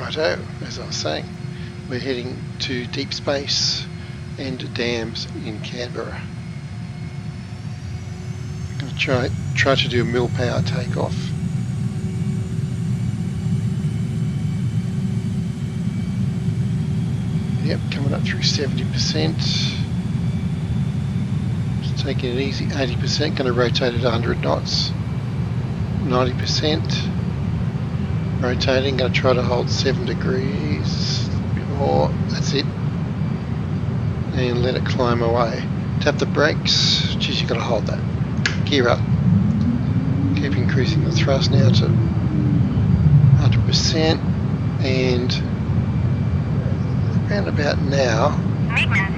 Righto, as I was saying, we're heading to deep space and dams in Canberra. I'm going to try to do a mil power takeoff. Yep, coming up through 70%. Just taking it easy, 80%, going to rotate at 100 knots. 90%. Rotating, going to try to hold 7 degrees, a bit more, that's it. And let it climb away. Tap the brakes, geez, you've got to hold that. Gear up. Keep increasing the thrust now to 100%, and around about now, MiGMan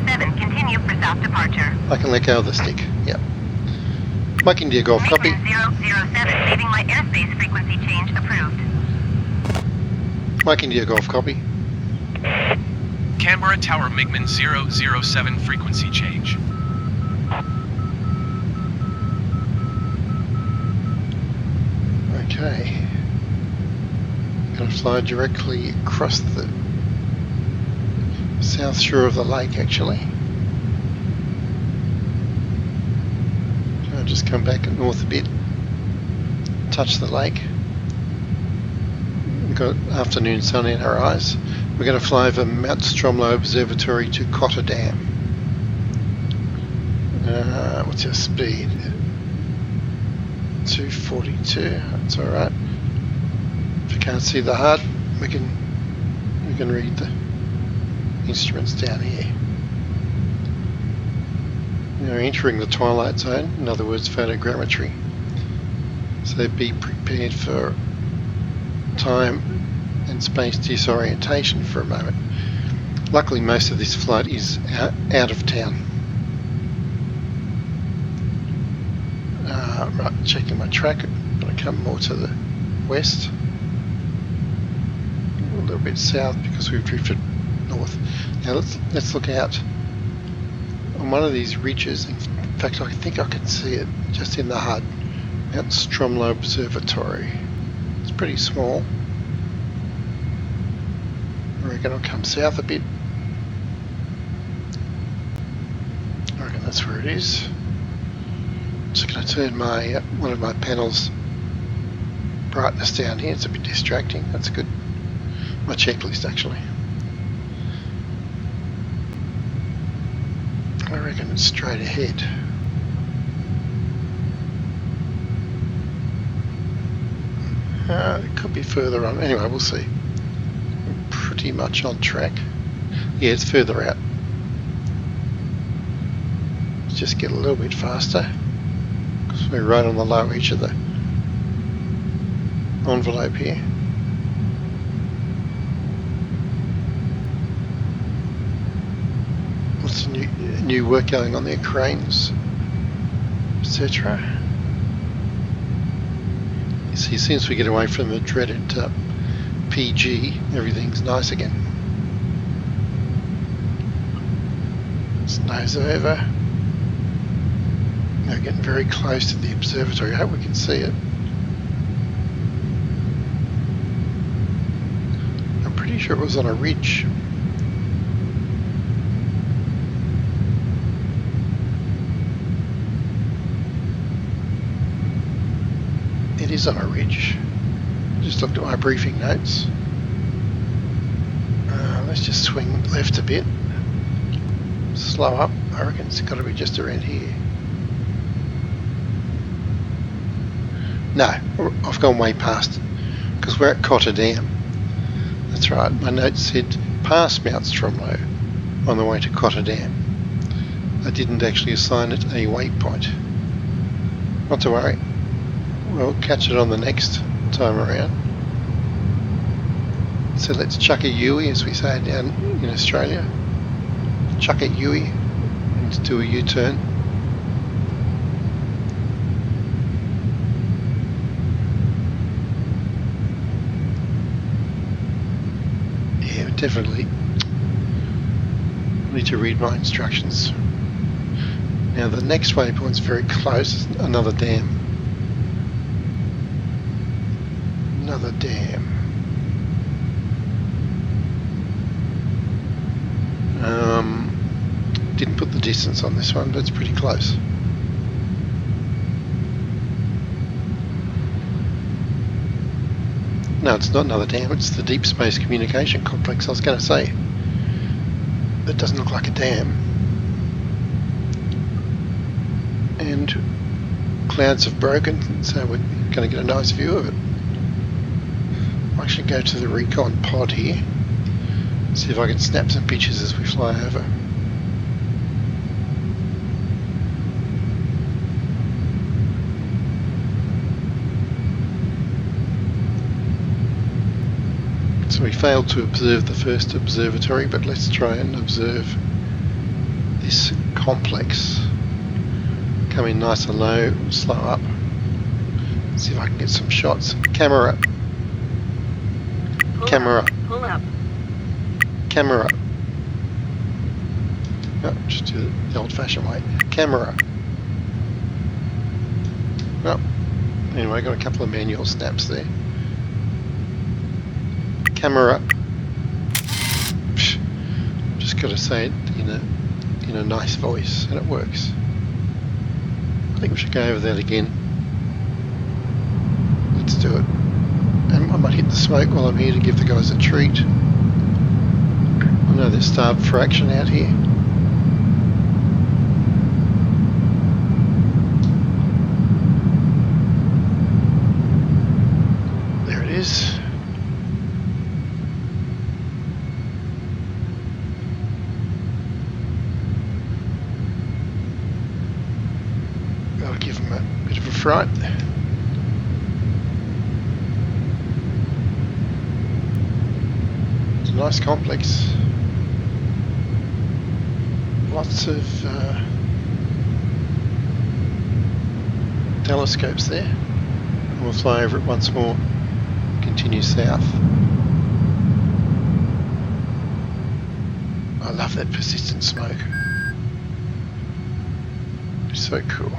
007, continue for south departure. I can let go of the stick, yep. Mike India Golf, copy. MiGMan 007, leaving my airspace frequency change approved. Mike India Golf, copy. Canberra Tower MiGMan 007 frequency change. Okay. Going to fly directly across the south shore of the lake, actually. I'll just come back north a bit, touch the lake. We've got afternoon sun in our eyes. We're going to fly over Mount Stromlo Observatory to Cotter Dam. What's your speed? 242, that's alright. If you can't see the HUD, we can read the instruments down here. We're entering the twilight zone, in other words photogrammetry. So be prepared for time and space disorientation for a moment. Luckily most of this flight is out of town. Right, checking my track, I'm going to come more to the west. A little bit south because we've drifted north. Now let's look out on one of these ridges. In fact, I think I can see it just in the HUD. Mount Stromlo Observatory. It's pretty small. I reckon I'll come south a bit. I reckon that's where it is. I'm just going to turn my one of my panels brightness down here. It's a bit distracting. That's good. My checklist actually. I reckon it's straight ahead. It could be further on. Anyway, we'll see. I'm pretty much on track. Yeah, it's further out. Let's just get a little bit faster because we're right on the low edge of the envelope here. What's new work going on there? Cranes, etc. You see, since we get away from the dreaded PG, everything's nice again. Let's nose over. Now getting very close to the observatory. I hope we can see it. I'm pretty sure it was on a ridge. It is on a ridge. Just looked at my briefing notes. Let's just swing left a bit. Slow up. I reckon it's got to be just around here. No, I've gone way past it because we're at Cotter Dam. That's right. My notes said past Mount Stromlo on the way to Cotter Dam. I didn't actually assign it a waypoint. Not to worry. We'll catch it on the next time around. So let's chuck a Yui, as we say down in Australia. Chuck a Yui and do a U-turn. Yeah, definitely need to read my instructions. Now the next waypoint's very close, another dam. Another dam. distance on this one, but it's pretty close. No, it's not another dam, it's the Deep Space Communication Complex. I was going to say, that doesn't look like a dam. And clouds have broken, so we're going to get a nice view of it. I'll actually go to the recon pod here, see if I can snap some pictures as we fly over. So we failed to observe the first observatory, but let's try and observe this complex. Come in nice and low, slow up. See if I can get some shots. Camera. Camera. Pull up. Camera. No, just do it the old-fashioned way. Camera. Oh, anyway, got a couple of manual snaps there. Camera. Just got to say it in a nice voice, and it works. I think we should go over that again. Let's do it. And I might hit the smoke while I'm here to give the guys a treat. I know they're starved for action out here. There it is. That'll give them a bit of a fright. It's a nice complex. Lots of telescopes there. And we'll fly over it once more. Continue south. I love that persistent smoke. It's so cool.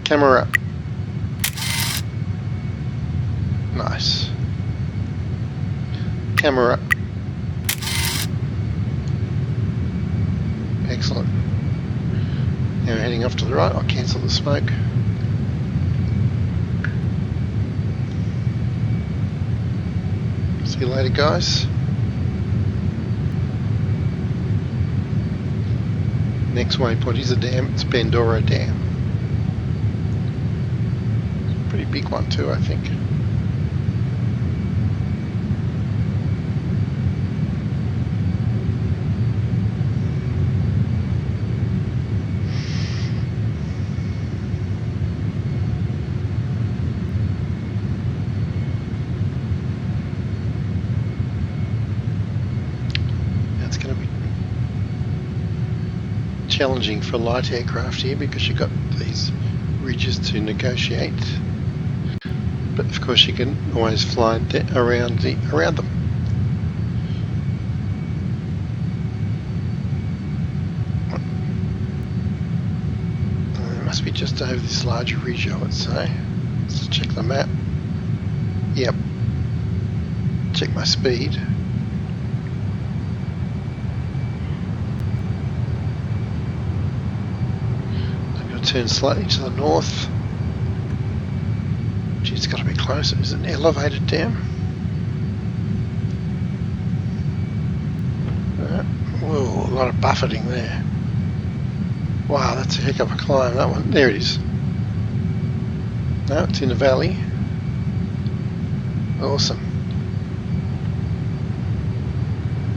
Camera. Nice. Camera. Excellent. Now we're heading off to the right. I'll cancel the smoke. See you later, guys. Next waypoint is a dam. It's Pandora Dam. Pretty big one too, I think. It's going to be challenging for light aircraft here because you've got these ridges to negotiate. But of course you can always fly around them. It must be just over this larger ridge, I would say. Let's check the map. Yep. Check my speed. I'm going to turn slightly to the north. It's got to be closer. Is it an elevated dam? Whoa, a lot of buffeting there. Wow, that's a heck of a climb, that one. There it is. No, it's in a valley. Awesome.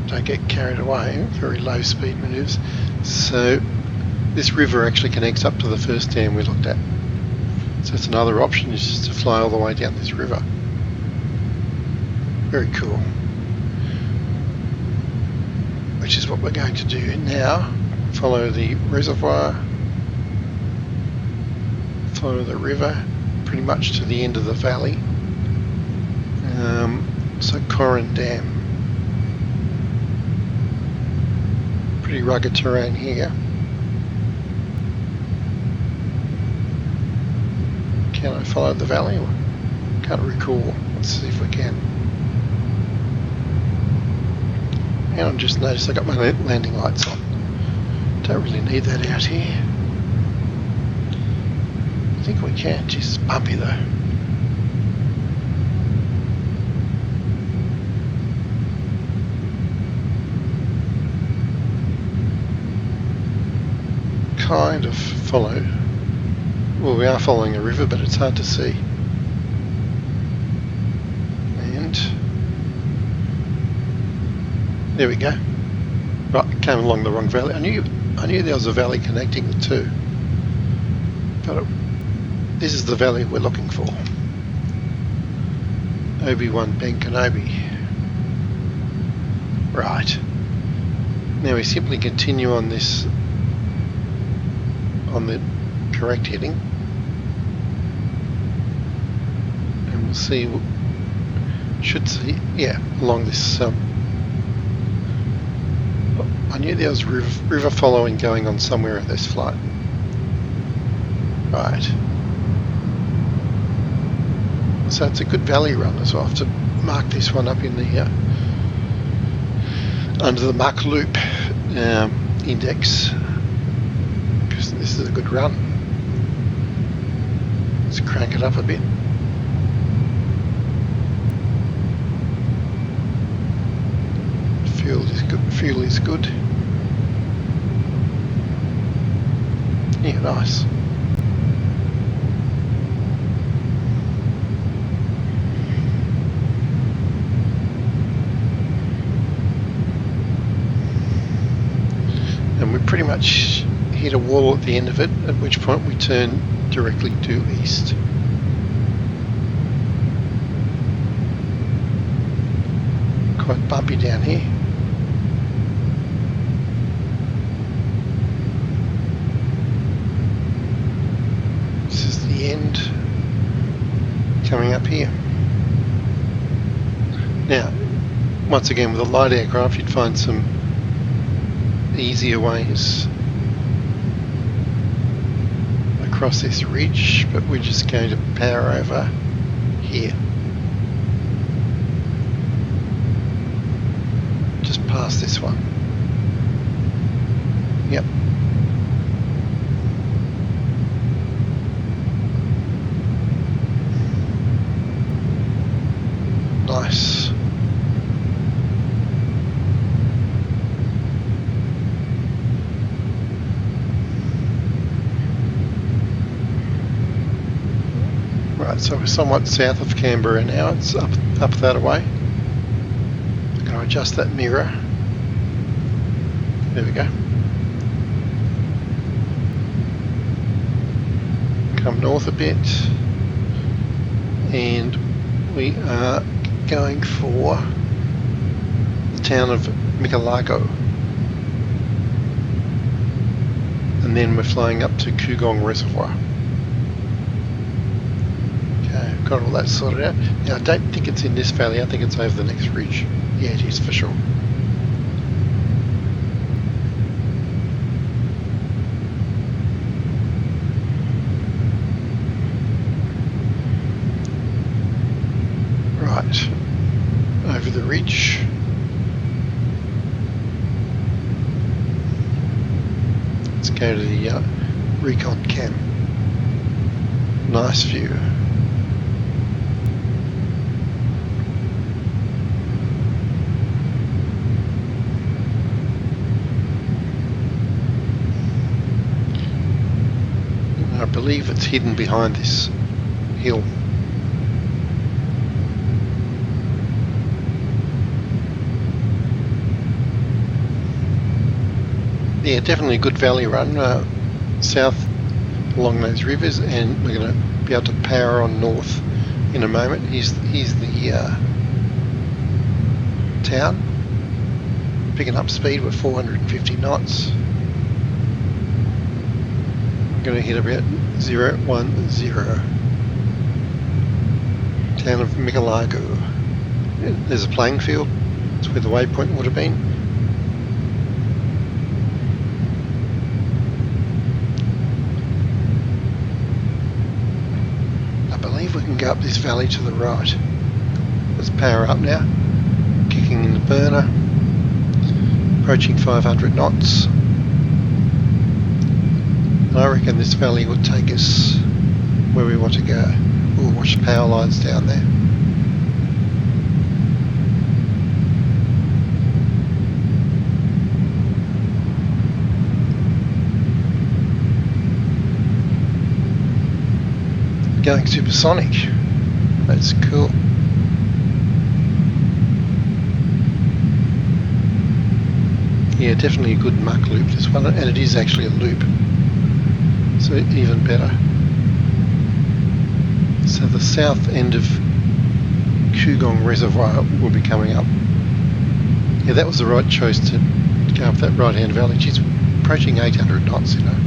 Don't get carried away. Very low speed maneuvers. So this river actually connects up to the first dam we looked at. So it's another option, is just to fly all the way down this river. Very cool. Which is what we're going to do now. Follow the reservoir, follow the river pretty much to the end of the valley. So Corin Dam. Pretty rugged terrain here. Can I follow the valley? Can't recall. Let's see if we can. And I just noticed I got my landing lights on. Don't really need that out here. I think we can. Jeez, it's bumpy though. Kind of follow. Well, we are following a river, but it's hard to see. And there we go. Right, came along the wrong valley. I knew there was a valley connecting the two, but this is the valley we're looking for. Obi-Wan Ben Kenobi. Right. Now we simply continue on this, on the correct heading, and we'll see. Should see, yeah, along this. I knew there was river following going on somewhere in this flight. Right. So it's a good valley run, so I'll have to mark this one up in the under the Mach Loop index, because this is a good run. Let's crank it up a bit. Fuel is good. Fuel is good. Yeah, nice. And we pretty much hit a wall at the end of it, at which point we turn directly due east. Quite bumpy down here. This is the end, coming up here. Now, once again, with a light aircraft, you'd find some easier ways across this ridge, but we're just going to power over here, just past this one. Yep. Nice. Right, so we're somewhat south of Canberra now. It's up that way. I'm going to adjust that mirror. There we go. Come north a bit, and we are going for the town of Mikalago, and then we're flying up to Kugong Reservoir. Okay, got all that sorted out. Now I don't think it's in this valley, I think it's over the next ridge. Yeah, it is for sure. Right, over the ridge. Let's go to the recon cam. Nice view. I believe it's hidden behind this hill. Yeah, definitely a good valley run south along those rivers, and we're going to be able to power on north in a moment. Here's the town, picking up speed with 450 knots. I'm going to hit about 010. Town of Mikalago. There's a playing field. That's where the waypoint would have been. We can go up this valley to the right. Let's power up now. Kicking in the burner. Approaching 500 knots. I reckon this valley would take us where we want to go. We'll watch the power lines down there. Going supersonic. That's cool. Yeah, definitely a good muck loop, this one, and it is actually a loop, so even better. So the south end of Kugong Reservoir will be coming up. Yeah, that was the right choice to go up that right-hand valley. She's approaching 800 knots, you know.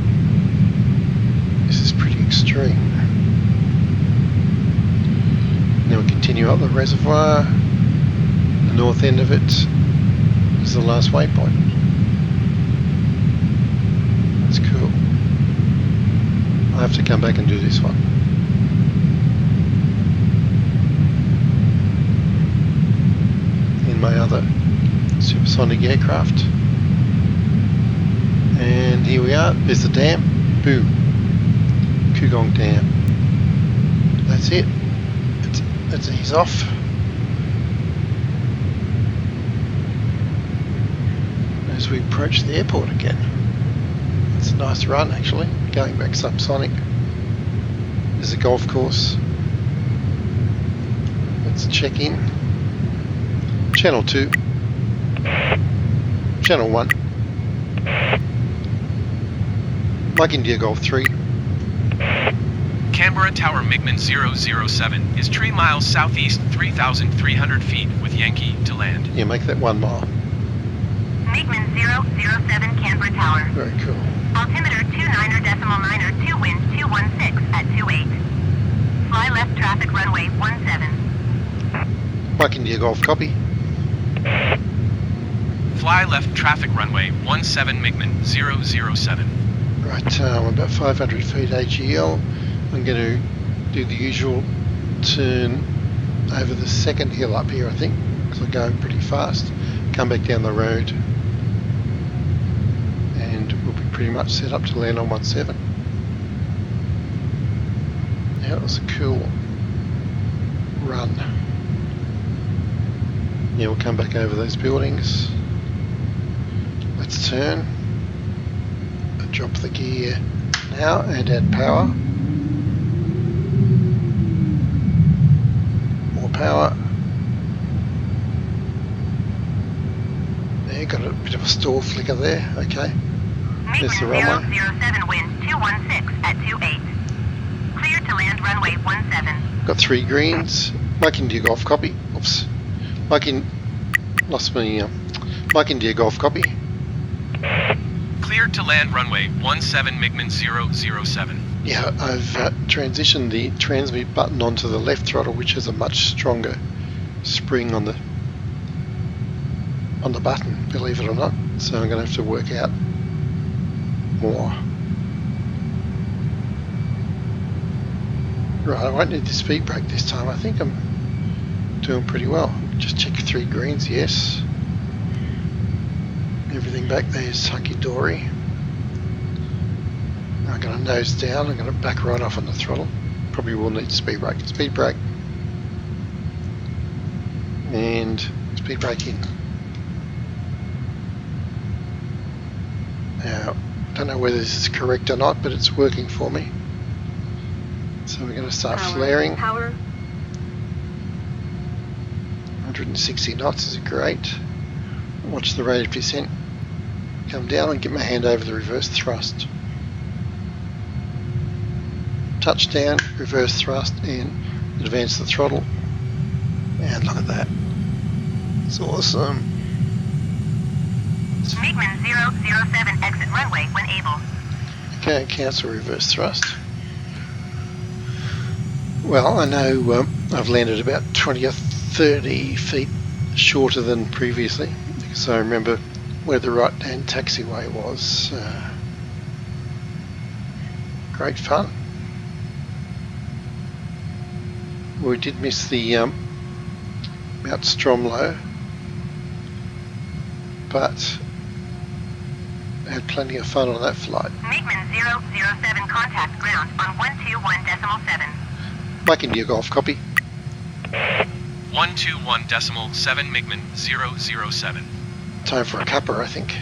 This is pretty extreme. Now we continue up the reservoir. The north end of it is the last waypoint. That's cool. I have to come back and do this one. In my other supersonic aircraft. And here we are. There's the dam. Boom. Kugong Dam. That's it. Let's ease off. As we approach the airport again. It's a nice run actually, going back subsonic. There's a golf course. Let's check in. Channel 2. Channel 1. Mike India Golf 3. Canberra Tower MiGMan 007 is 3 miles southeast, 3,300 feet with Yankee to land. Yeah, make that 1 mile. MiGMan 007 Canberra Tower. Very cool. Altimeter 29.9, 2 wind 216 at 28. Fly left traffic runway 17. Mike India Golf, copy. Fly left traffic runway 17 MiGMan 007. Right, I'm about 500 feet AGL. I'm going to do the usual turn over the second hill up here, I think, because I'm going pretty fast. Come back down the road, and we'll be pretty much set up to land on 17. Yeah, it was a cool run. Yeah, we'll come back over those buildings. Let's turn. Drop the gear now and add power. More power. There, got a bit of a stall flicker there. Okay. There's the runway. MiGMan 007 wind 216 at 28. Clear to land runway 17. Got 3 greens. Mike India Golf, copy. Oops. Lost my Mike India Golf, copy. Clear to land runway 17 MiGMan 007. Yeah, I've transitioned the transmit button onto the left throttle, which has a much stronger spring on the button, believe it or not. So I'm going to have to work out more. Right, I won't need the speed brake this time. I think I'm doing pretty well. Just check 3 greens, yes. Everything back there is hunky-dory. I'm going to nose down. I'm going to back right off on the throttle. Probably will need speed brake. Speed brake. And speed brake in. Now, I don't know whether this is correct or not, but it's working for me. So we're going to start flaring. Power. 160 knots is great. Watch the rate of descent come down and get my hand over the reverse thrust. Touchdown, reverse thrust, and advance the throttle. And look at that. It's awesome. MiGMan 007 exit runway when able. Okay, cancel reverse thrust. Well, I know I've landed about 20 or 30 feet shorter than previously, because I remember where the right-hand taxiway was. Great fun. We did miss the Mount Stromlo, but had plenty of fun on that flight. MiGMan 007 contact ground on 121.7. Mike India Golf, copy. 121.7 MiGMan 007. Time for a cuppa, I think.